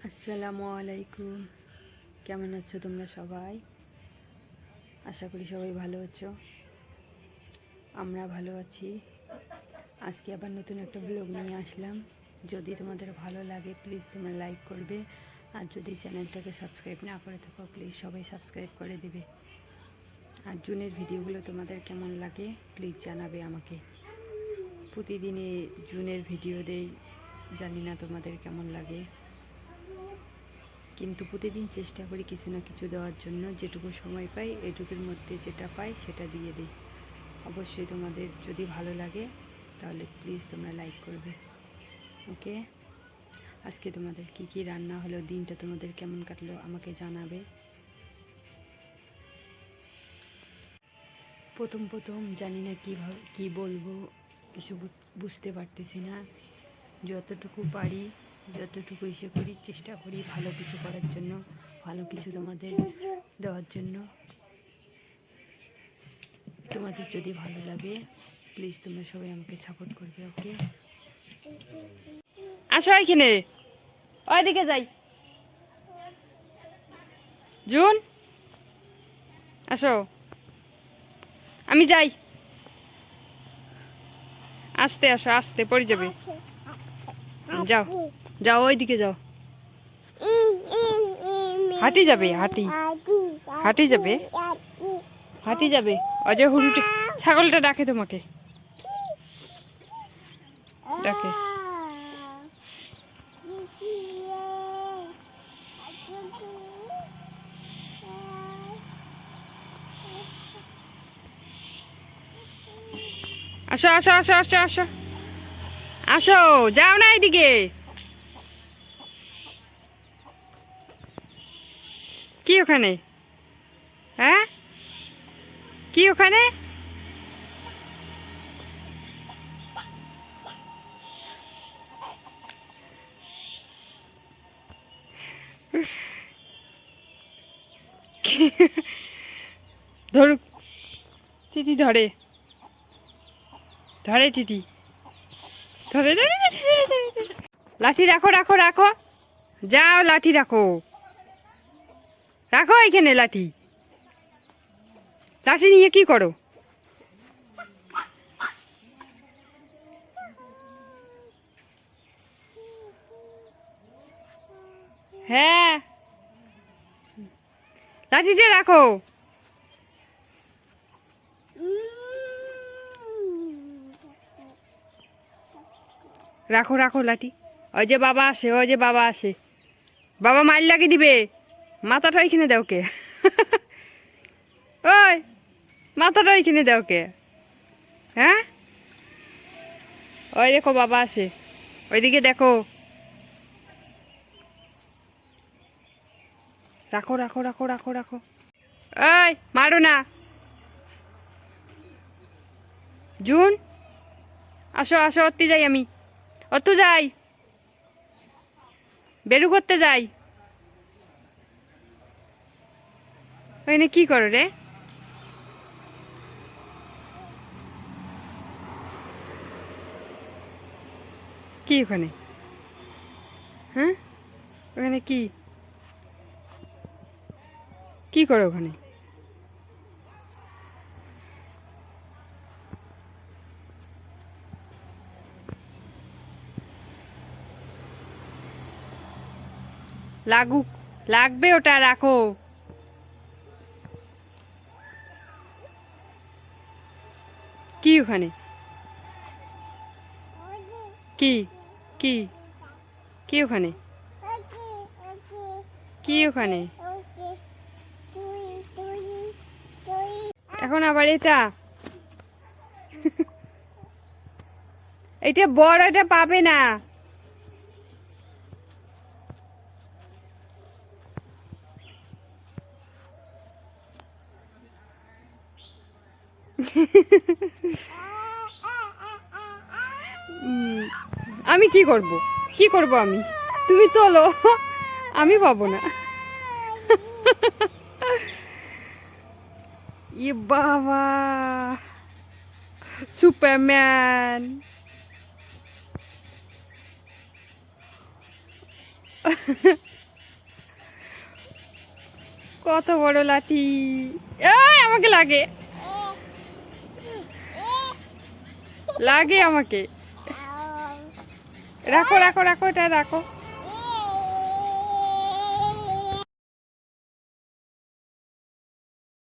আসসালামু আলাইকুম। কেমন আছো তোমরা সবাই? আশা করি সবাই ভালো আছো। আমরা ভালো আছি। আজকে আবার নতুন একটা ব্লগ নিয়ে আসলাম। যদি তোমাদের ভালো লাগে প্লিজ তোমরা লাইক করবে, আর যদি চ্যানেলটাকে সাবস্ক্রাইব না করে থাকো প্লিজ সবাই সাবস্ক্রাইব করে দেবে। আর জুনের ভিডিওগুলো তোমাদের কেমন লাগে প্লিজ জানাবে আমাকে। প্রতিদিনই জুনের ভিডিও দেই, জানি না তোমাদের কেমন লাগে, কিন্তু প্রতিদিন চেষ্টা করি কিছু না কিছু দেওয়ার জন্য। যেটুকু সময় পাই এটুকুর মধ্যে যেটা পাই সেটা দিয়ে দিই। অবশ্যই তোমাদের যদি ভালো লাগে তাহলে প্লিজ তোমরা লাইক করবে। ওকে, আজকে তোমাদের কি কি রান্না হলো, দিনটা তোমাদের কেমন কাটলো আমাকে জানাবে। প্রথম জানি না কীভাবে কী বলবো, কিছু বুঝতে পারতেছি না। যতটুকু পারি যতটুকু ইসে করি, চেষ্টা করি ভালো কিছু করার জন্য, ভালো কিছু তোমাদের দেওয়ার জন্য। তোমাদের যদি ভালো লাগে প্লিজ তোমরা সবাই আমাকে সাপোর্ট করবে। ওকে, আসো এখানে, ওইদিকে যাই। জুন আসো, আমি যাই। আস্তে আসো, আস্তে পড়ে যাবে। যাও যাও, ওইদিকে যাও। হাঁটি যাবে, হাঁটি হাঁটি যাবে, হাঁটি যাবে। অজয় হুরুটে ছাগলটা ডাকে তোমাকে, ডাকে। আসো আসো আসো আসো আসো আসো, যাও না এদিকে। কি ওখানে? হ্যাঁ, কি ওখানে? ধরুক, টিটি ধরে, ধরে টিটি, ধরে ধরে ধরে ধরে ধরে ধরে। লাঠি রাখো রাখো রাখো, যাও লাঠি রাখো, রাখো এখানে লাঠি। লাঠি নিয়ে কি করো? হ্যাঁ, লাঠিটা রাখো। রাখো রাখো লাঠি। ওই যে বাবা আসে, ওই যে বাবা আসে, বাবা মাইল লাগিয়ে দিবে। মাথাটা ওইখানে দাও কে? ওই মাথাটা ওইখানে দাও কে? হ্যাঁ, ওই দেখো বাবা আসে, ওইদিকে দেখো। রাখো রাখো রাখো রাখো রাখো। ওই মারো না। জুন আসো আসো, অত্তি যাই আমি, অত যাই, বেরু করতে যাই। ওখানে কি করো রে? কি ওখানে? হ্যাঁ, ওখানে কি কি করো ওখানে? লাগুক, লাগবে ওটা, রাখো। কি ওখানে? কি কি কি ওখানে? কি ওখানে? এখন আবার এটা, এটা বড়, এটা পাবে না। আমি কি করব, কি করব আমি? তুমি তোলো, আমি পাবো না। ই বাবা, সুপারম্যান। কত বড় লাঠি! এই আমাকে লাগে, লাগে আমাকে। রাখো রাখো রাখো, এটা রাখো।